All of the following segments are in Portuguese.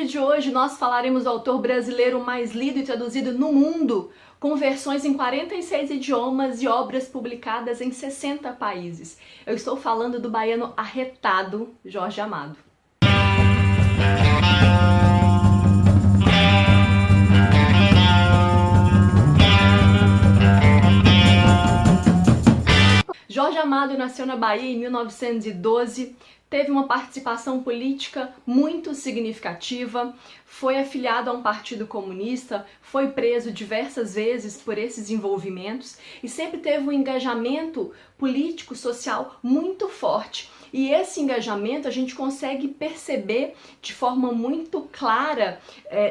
vídeo de hoje nós falaremos do autor brasileiro mais lido e traduzido no mundo, com versões em 46 idiomas e obras publicadas em 60 países. Eu estou falando do baiano arretado Jorge Amado. Jorge Amado nasceu na Bahia em 1912, teve uma participação política muito significativa, foi afiliado a um partido comunista, foi preso diversas vezes por esses envolvimentos e sempre teve um engajamento político-social muito forte. E esse engajamento a gente consegue perceber de forma muito clara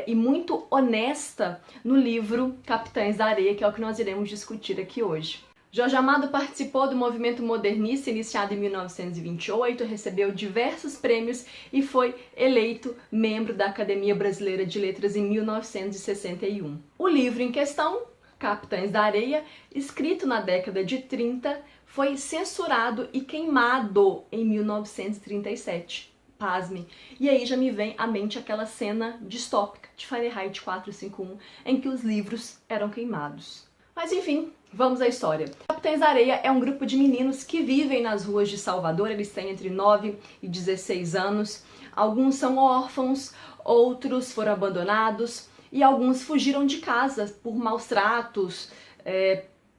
e muito honesta no livro Capitães da Areia, que é o que nós iremos discutir aqui hoje. Jorge Amado participou do movimento modernista iniciado em 1928, recebeu diversos prêmios e foi eleito membro da Academia Brasileira de Letras em 1961. O livro em questão, Capitães da Areia, escrito na década de 30, foi censurado e queimado em 1937. Pasme. E aí já me vem à mente aquela cena distópica de Fahrenheit 451, em que os livros eram queimados. Mas enfim, vamos à história. Capitães da Areia é um grupo de meninos que vivem nas ruas de Salvador. Eles têm entre 9 e 16 anos. Alguns são órfãos, outros foram abandonados e alguns fugiram de casa por maus tratos,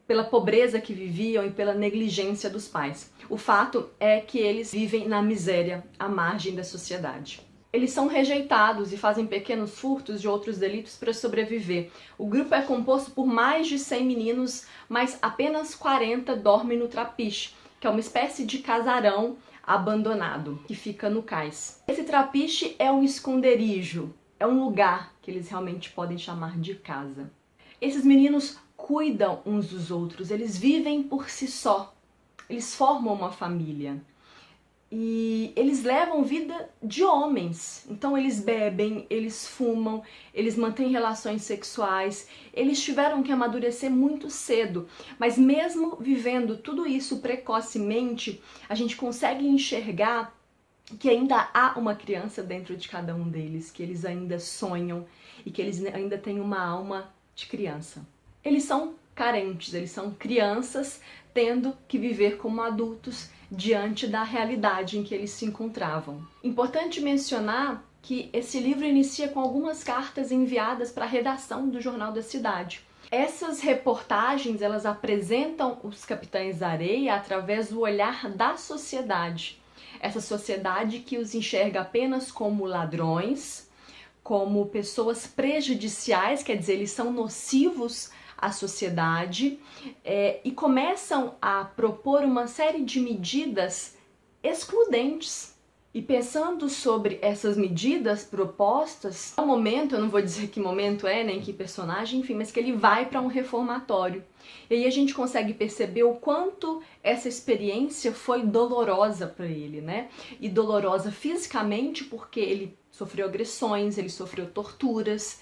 pela pobreza que viviam e pela negligência dos pais. O fato é que eles vivem na miséria, à margem da sociedade. Eles são rejeitados e fazem pequenos furtos de outros delitos para sobreviver. O grupo é composto por mais de 100 meninos, mas apenas 40 dormem no trapiche, que é uma espécie de casarão abandonado, que fica no cais. Esse trapiche é um esconderijo, é um lugar que eles realmente podem chamar de casa. Esses meninos cuidam uns dos outros, eles vivem por si só, eles formam uma família. E eles levam vida de homens, então eles bebem, eles fumam, eles mantêm relações sexuais, eles tiveram que amadurecer muito cedo, mas mesmo vivendo tudo isso precocemente, a gente consegue enxergar que ainda há uma criança dentro de cada um deles, que eles ainda sonham e que eles ainda têm uma alma de criança. Eles são carentes, eles são crianças tendo que viver como adultos diante da realidade em que eles se encontravam. Importante mencionar que esse livro inicia com algumas cartas enviadas para a redação do Jornal da Cidade. Essas reportagens, elas apresentam os Capitães da Areia através do olhar da sociedade. Essa sociedade que os enxerga apenas como ladrões, como pessoas prejudiciais, quer dizer, eles são nocivos à sociedade e começam a propor uma série de medidas excludentes. E pensando sobre essas medidas propostas, no momento, eu não vou dizer que momento é, nem que personagem, enfim, mas que ele vai para um reformatório. E aí a gente consegue perceber o quanto essa experiência foi dolorosa para ele, né? E dolorosa fisicamente porque ele sofreu agressões, ele sofreu torturas,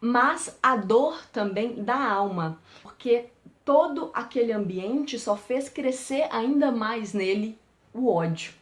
mas a dor também da alma, porque todo aquele ambiente só fez crescer ainda mais nele o ódio.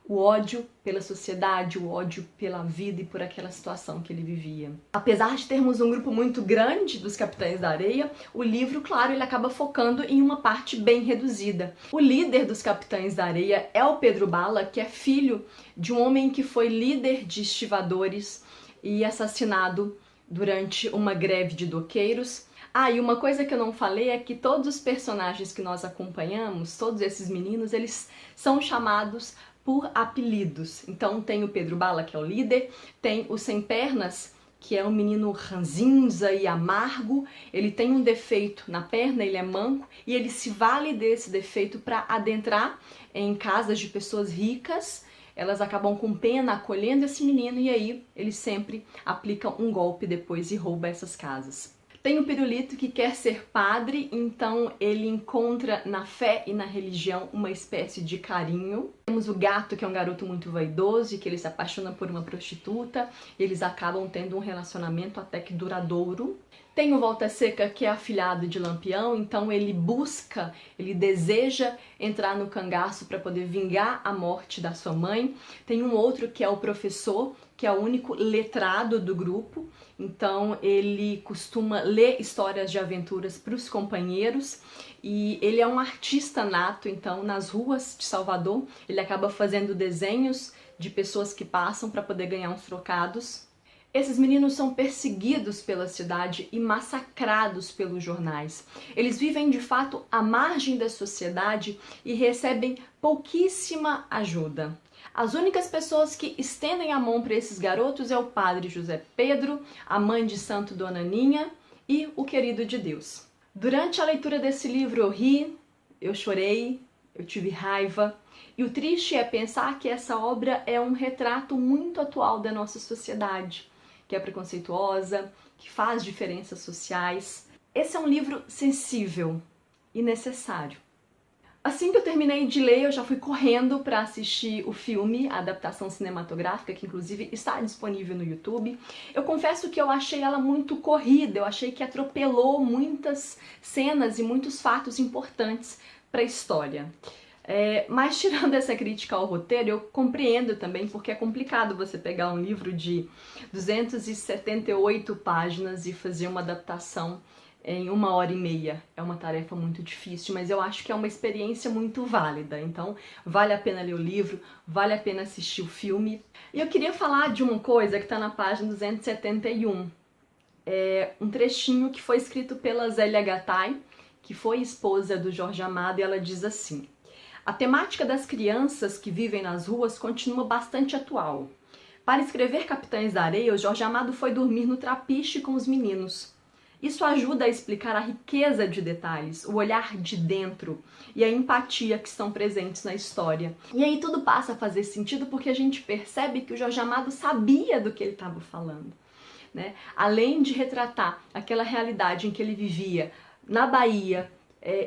O ódio pela sociedade, o ódio pela vida e por aquela situação que ele vivia. Apesar de termos um grupo muito grande dos Capitães da Areia, o livro, claro, ele acaba focando em uma parte bem reduzida. O líder dos Capitães da Areia é o Pedro Bala, que é filho de um homem que foi líder de estivadores e assassinado durante uma greve de doqueiros. E uma coisa que eu não falei é que todos os personagens que nós acompanhamos, todos esses meninos, eles são chamados por apelidos. Então tem o Pedro Bala, que é o líder, tem o Sem Pernas, que é um menino ranzinza e amargo, ele tem um defeito na perna, ele é manco, e ele se vale desse defeito para adentrar em casas de pessoas ricas. Elas acabam com pena acolhendo esse menino e aí ele sempre aplica um golpe depois e rouba essas casas. Tem o Pirulito, que quer ser padre, então ele encontra na fé e na religião uma espécie de carinho. Temos o Gato, que é um garoto muito vaidoso e que ele se apaixona por uma prostituta e eles acabam tendo um relacionamento até que duradouro. Tem o Volta Seca, que é afilhado de Lampião, então ele busca, ele deseja entrar no cangaço para poder vingar a morte da sua mãe. Tem um outro que é o Professor, que é o único letrado do grupo, então ele costuma ler histórias de aventuras para os companheiros e ele é um artista nato, então nas ruas de Salvador ele acaba fazendo desenhos de pessoas que passam para poder ganhar uns trocados. Esses meninos são perseguidos pela cidade e massacrados pelos jornais. Eles vivem de fato à margem da sociedade e recebem pouquíssima ajuda. As únicas pessoas que estendem a mão para esses garotos é o padre José Pedro, a mãe de santo Dona Ninha e o querido de Deus. Durante a leitura desse livro eu ri, eu chorei, eu tive raiva. E o triste é pensar que essa obra é um retrato muito atual da nossa sociedade, que é preconceituosa, que faz diferenças sociais. Esse é um livro sensível e necessário. Assim que eu terminei de ler, eu já fui correndo para assistir o filme, a adaptação cinematográfica, que inclusive está disponível no YouTube. Eu confesso que eu achei ela muito corrida, eu achei que atropelou muitas cenas e muitos fatos importantes para a história. Mas tirando essa crítica ao roteiro, eu compreendo também porque é complicado você pegar um livro de 278 páginas e fazer uma adaptação em 1h30. É uma tarefa muito difícil, mas eu acho que é uma experiência muito válida. Então, vale a pena ler o livro, vale a pena assistir o filme. E eu queria falar de uma coisa que está na página 271. Um trechinho que foi escrito pela Zélia Gattai, que foi esposa do Jorge Amado, e ela diz assim: a temática das crianças que vivem nas ruas continua bastante atual. Para escrever Capitães da Areia, o Jorge Amado foi dormir no trapiche com os meninos. Isso ajuda a explicar a riqueza de detalhes, o olhar de dentro e a empatia que estão presentes na história. E aí tudo passa a fazer sentido porque a gente percebe que o Jorge Amado sabia do que ele estava falando, né? Além de retratar aquela realidade em que ele vivia na Bahia,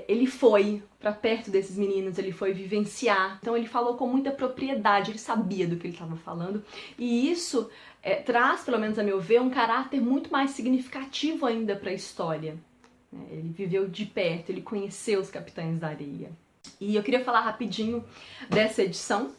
ele foi para perto desses meninos, ele foi vivenciar. Então ele falou com muita propriedade, ele sabia do que ele estava falando. E isso traz, pelo menos a meu ver, um caráter muito mais significativo ainda para a história. Ele viveu de perto, ele conheceu os Capitães da Areia. E eu queria falar rapidinho dessa edição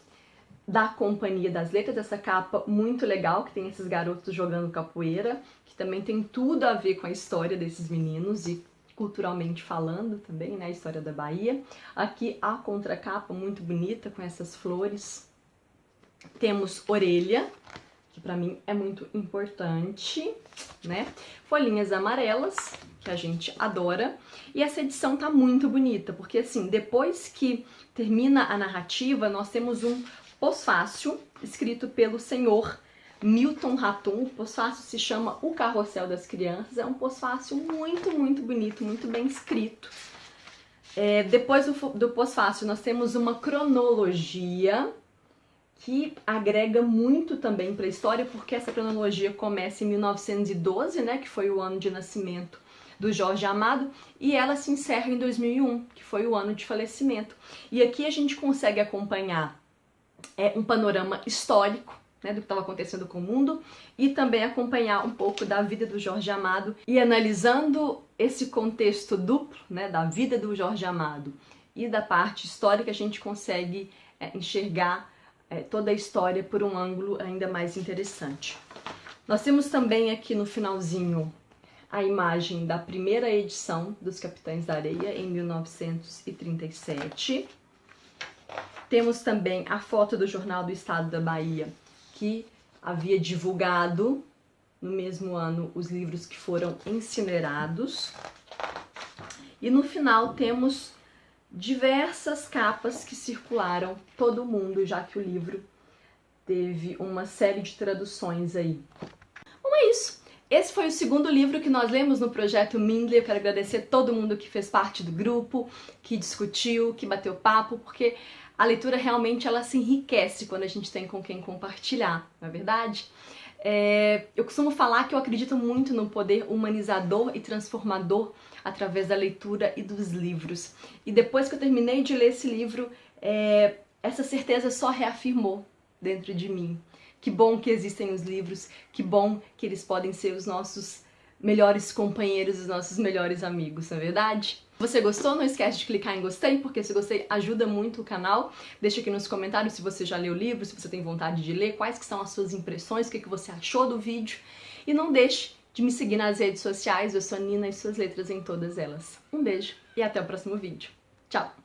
da Companhia das Letras, essa capa muito legal, que tem esses garotos jogando capoeira, que também tem tudo a ver com a história desses meninos e culturalmente falando também, né, a história da Bahia. Aqui a contracapa muito bonita com essas flores. Temos orelha, que pra mim é muito importante, né? Folhinhas amarelas, que a gente adora. E essa edição tá muito bonita, porque assim, depois que termina a narrativa, nós temos um pós-fácil escrito pelo senhor Milton Ratum. O pós-fácil se chama O Carrossel das Crianças. É um pós-fácil muito, muito bonito, muito bem escrito. Depois do pós-fácil nós temos uma cronologia que agrega muito também para a história, porque essa cronologia começa em 1912, né, que foi o ano de nascimento do Jorge Amado, e ela se encerra em 2001, que foi o ano de falecimento. E aqui a gente consegue acompanhar um panorama histórico, né, do que estava acontecendo com o mundo, e também acompanhar um pouco da vida do Jorge Amado. E analisando esse contexto duplo, né, da vida do Jorge Amado e da parte histórica, a gente consegue enxergar toda a história por um ângulo ainda mais interessante. Nós temos também aqui no finalzinho a imagem da primeira edição dos Capitães da Areia, em 1937. Temos também a foto do Jornal do Estado da Bahia, que havia divulgado no mesmo ano os livros que foram incinerados. E no final temos diversas capas que circularam todo o mundo, já que o livro teve uma série de traduções aí. Bom, é isso. Esse foi o segundo livro que nós lemos no Projeto Mindler. Eu quero agradecer todo mundo que fez parte do grupo, que discutiu, que bateu papo, porque a leitura realmente ela se enriquece quando a gente tem com quem compartilhar, não é verdade? Eu costumo falar que eu acredito muito no poder humanizador e transformador através da leitura e dos livros. E depois que eu terminei de ler esse livro, essa certeza só reafirmou dentro de mim. Que bom que existem os livros, que bom que eles podem ser os nossos melhores companheiros, os nossos melhores amigos, não é verdade? Se você gostou, não esquece de clicar em gostei, porque se gostei ajuda muito o canal. Deixa aqui nos comentários se você já leu o livro, se você tem vontade de ler, quais que são as suas impressões, o que você achou do vídeo. E não deixe de me seguir nas redes sociais, eu sou Nina e suas letras em todas elas. Um beijo e até o próximo vídeo. Tchau!